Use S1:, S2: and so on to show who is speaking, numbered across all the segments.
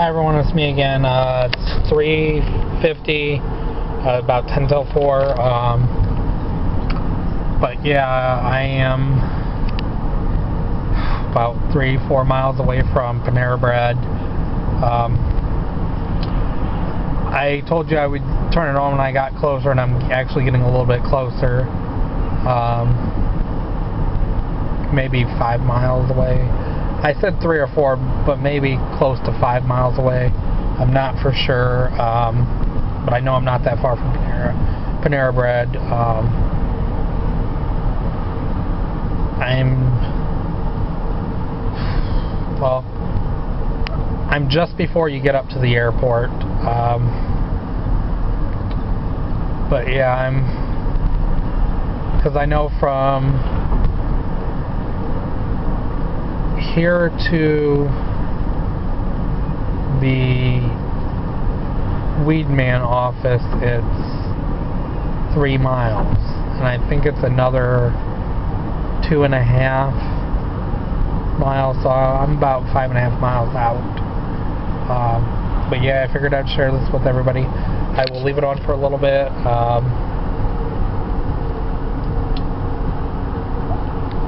S1: Hi everyone, it's me again. It's 3:50, about 10 till 4. But yeah, I am about 3-4 miles away from Panera Bread. I told you I would turn it on when I got closer, and I'm actually getting a little bit closer. Maybe 5 miles away. I said 3 or 4, but maybe close to 5 miles away. I'm not for sure, but I know I'm not that far from Panera Bread. I'm just before you get up to the airport. But yeah, because I know from here to the Weedman office, it's 3 miles, and I think it's another 2.5 miles, so I'm about 5.5 miles out. But yeah, I figured I'd share this with everybody. I will leave it on for a little bit.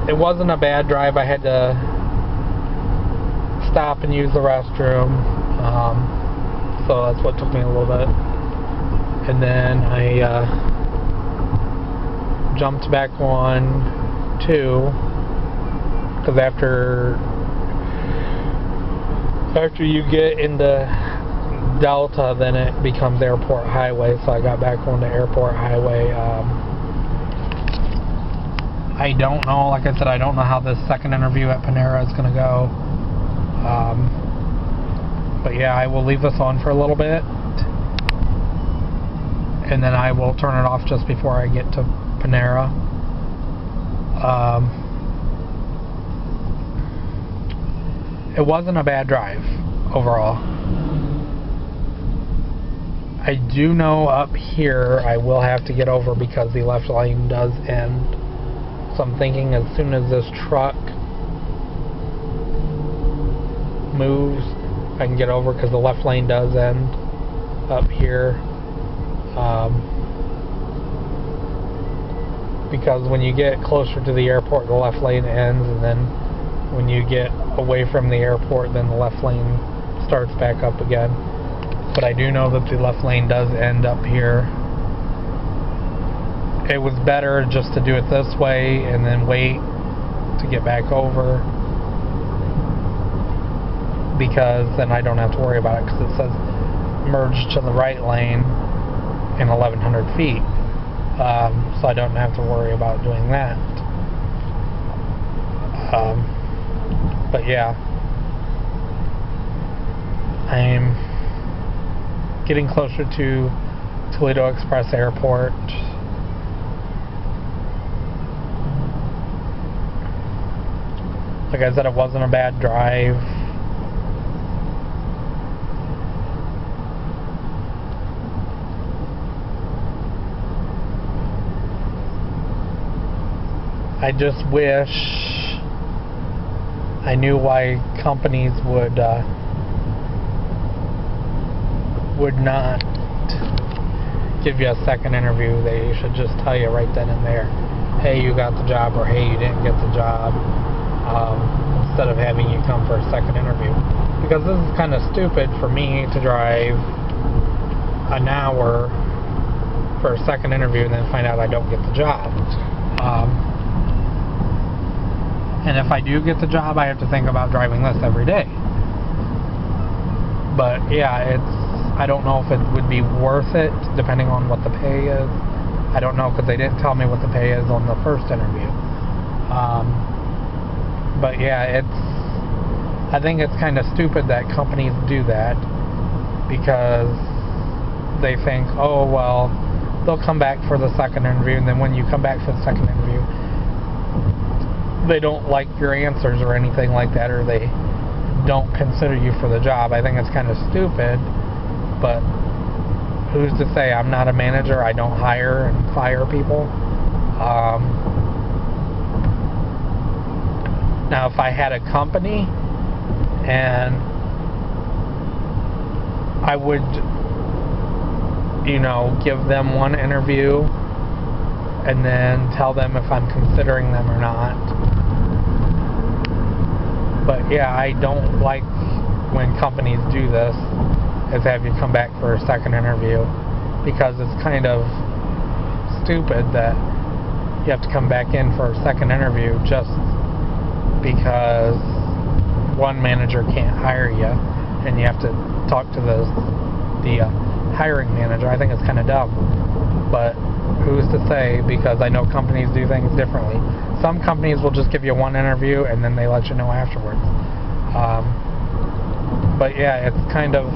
S1: It wasn't a bad drive. I had to stop and use the restroom, so that's what took me a little bit, and then I jumped back on too, because after you get into Delta, then it becomes Airport Highway, so I got back onto Airport Highway. I don't know, like I said, I don't know how this second interview at Panera is going to go. But yeah, I will leave this on for a little bit, and then I will turn it off just before I get to Panera. It wasn't a bad drive overall. I do know up here I will have to get over because the left lane does end. So I'm thinking as soon as this truck moves, I can get over, because the left lane does end up here. Because when you get closer to the airport, the left lane ends, and then when you get away from the airport, then the left lane starts back up again. But I do know that the left lane does end up here. It was better just to do it this way and then wait to get back over, because then I don't have to worry about it, because it says merge to the right lane in 1,100 feet. So I don't have to worry about doing that. But yeah, I'm getting closer to Toledo Express Airport. Like I said, it wasn't a bad drive. I just wish I knew why companies would not give you a second interview. They should just tell you right then and there, hey, you got the job, or hey, you didn't get the job, instead of having you come for a second interview. Because this is kind of stupid for me to drive an hour for a second interview and then find out I don't get the job. And if I do get the job, I have to think about driving this every day. But yeah, I don't know if it would be worth it, depending on what the pay is. I don't know, because they didn't tell me what the pay is on the first interview. But yeah, I think it's kind of stupid that companies do that, because they think, oh well, they'll come back for the second interview, and then when you come back for the second interview, they don't like your answers or anything like that, or they don't consider you for the job. I think it's kind of stupid, but who's to say? I'm not a manager. I don't hire and fire people. Now, if I had a company and I would, give them one interview and then tell them if I'm considering them or not. But yeah, I don't like when companies do this, is have you come back for a second interview, because it's kind of stupid that you have to come back in for a second interview just because one manager can't hire you and you have to talk to the hiring manager. I think it's kind of dumb, but who's to say, because I know companies do things differently. Some companies will just give you one interview and then they let you know afterwards. But yeah, it's kind of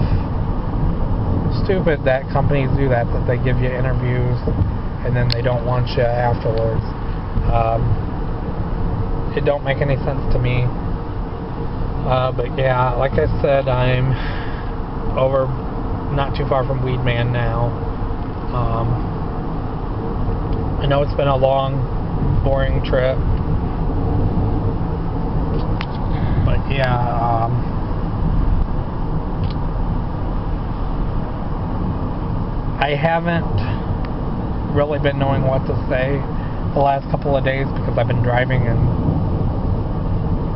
S1: stupid that companies do that they give you interviews and then they don't want you afterwards. It don't make any sense to me. But yeah, like I said, I'm over not too far from Weedman now. I know it's been a long, boring trip, but yeah, I haven't really been knowing what to say the last couple of days because I've been driving and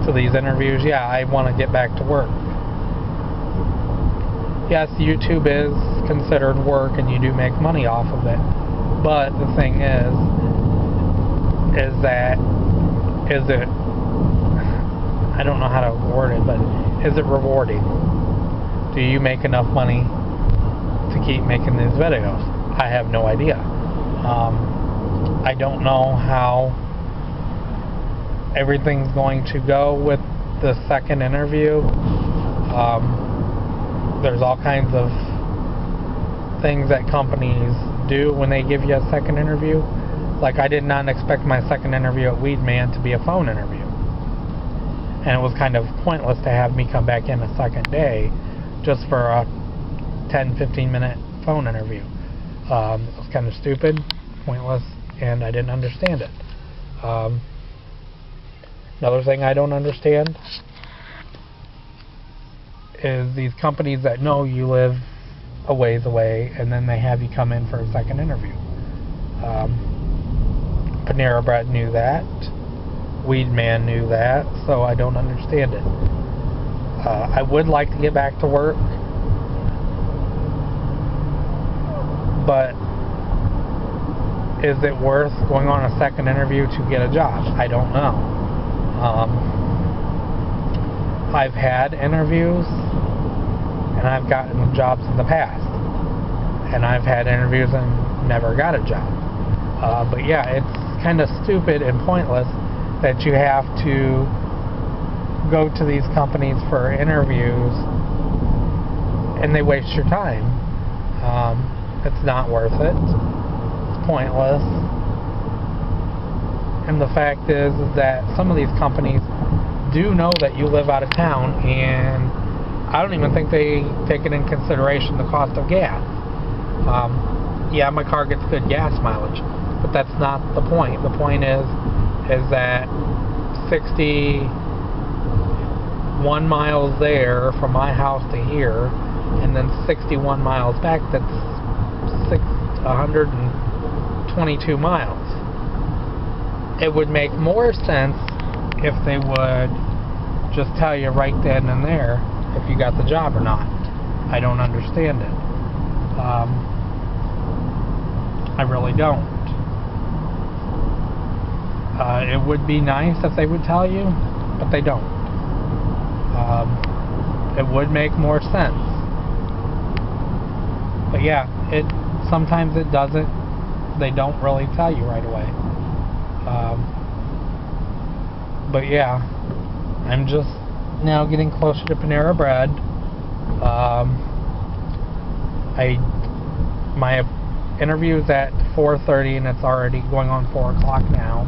S1: to these interviews. Yeah, I want to get back to work. Yes, YouTube is considered work and you do make money off of it. But the thing is it, I don't know how to word it, but is it rewarding? Do you make enough money to keep making these videos? I have no idea. I don't know how everything's going to go with the second interview. There's all kinds of things that companies do when they give you a second interview. Like, I did not expect my second interview at Weedman to be a phone interview. And it was kind of pointless to have me come back in a second day just for a 10-15 minute phone interview. It was kind of stupid, pointless, and I didn't understand it. Another thing I don't understand is these companies that know you live a ways away and then they have you come in for a second interview. Panera Bread knew that. Weedman knew that, so I don't understand it. I would like to get back to work, but is it worth going on a second interview to get a job? I don't know. I've had interviews and I've gotten jobs in the past, and I've had interviews and never got a job. But yeah, it's kind of stupid and pointless that you have to go to these companies for interviews and they waste your time. It's not worth it. It's pointless. And the fact is that some of these companies do know that you live out of town, and I don't even think they take it in consideration the cost of gas. Yeah, my car gets good gas mileage, but that's not the point. The point is that 61 miles there from my house to here, and then 61 miles back, that's 122 miles. It would make more sense if they would just tell you right then and there if you got the job or not. I don't understand it. I really don't. It would be nice if they would tell you, but they don't. It would make more sense. But yeah, sometimes it doesn't. They don't really tell you right away. But yeah, I'm just now getting closer to Panera Bread. My interview's at 4:30 and it's already going on 4 o'clock now.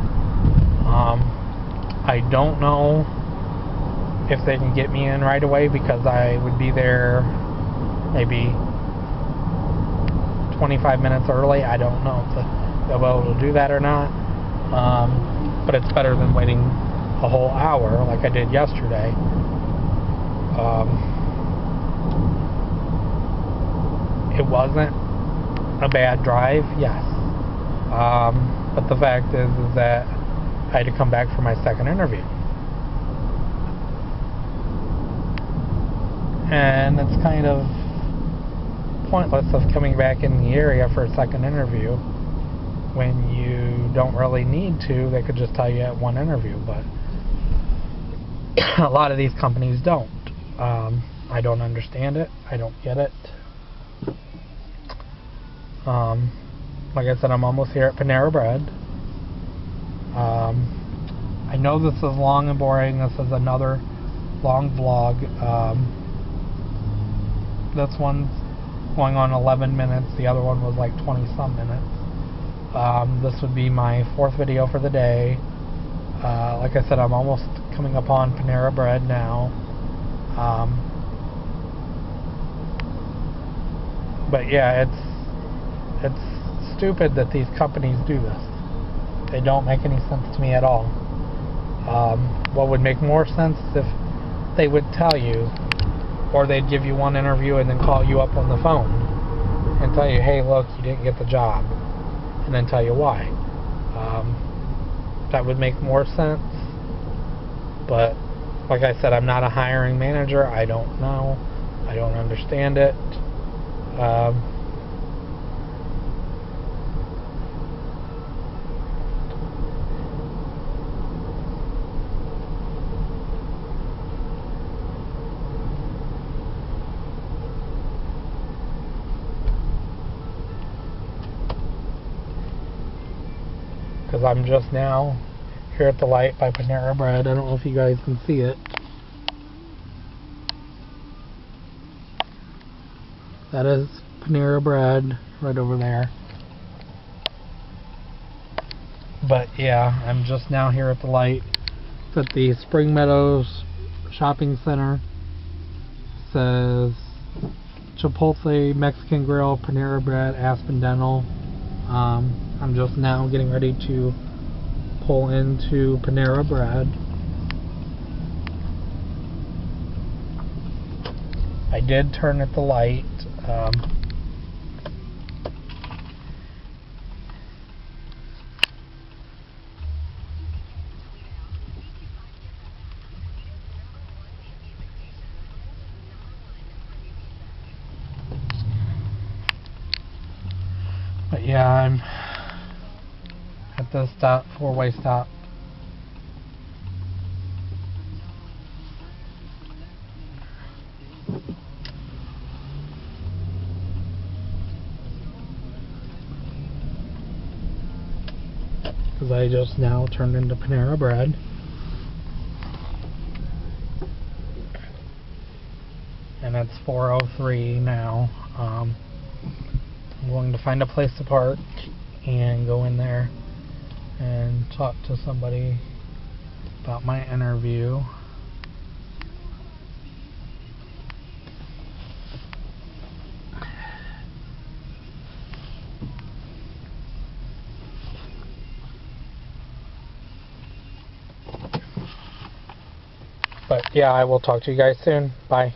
S1: I don't know if they can get me in right away because I would be there maybe 25 minutes early. I don't know if they'll be able to do that or not. But it's better than waiting a whole hour like I did yesterday. it wasn't a bad drive, yes. But the fact is that I had to come back for my second interview. And it's kind of pointless of coming back in the area for a second interview when you don't really need to. They could just tell you at one interview, but a lot of these companies don't. I don't understand it. I don't get it. Like I said, I'm almost here at Panera Bread. I know this is long and boring. This is another long vlog. This one's going on 11 minutes. The other one was like 20-some minutes. This would be my fourth video for the day. Like I said, I'm almost coming up on Panera Bread now. But yeah, it's stupid that these companies do this. They don't make any sense to me at all. What would make more sense if they would tell you, or they'd give you one interview and then call you up on the phone and tell you, hey, look, you didn't get the job, and then tell you why. That would make more sense. But like I said, I'm not a hiring manager. I don't know. I don't understand it. Because I'm just now here at the light by Panera Bread. I don't know if you guys can see it. That is Panera Bread right over there. But yeah, I'm just now here at the light. It's at the Spring Meadows Shopping Center. It says Chipotle, Mexican Grill, Panera Bread, Aspen Dental. I'm just now getting ready to pull into Panera Bread. I did turn at the light. But yeah, I'm at this stop, four-way stop. Because I just now turned into Panera Bread. And it's 4:03 now. I'm going to find a place to park and go in there and talk to somebody about my interview. But yeah, I will talk to you guys soon. Bye.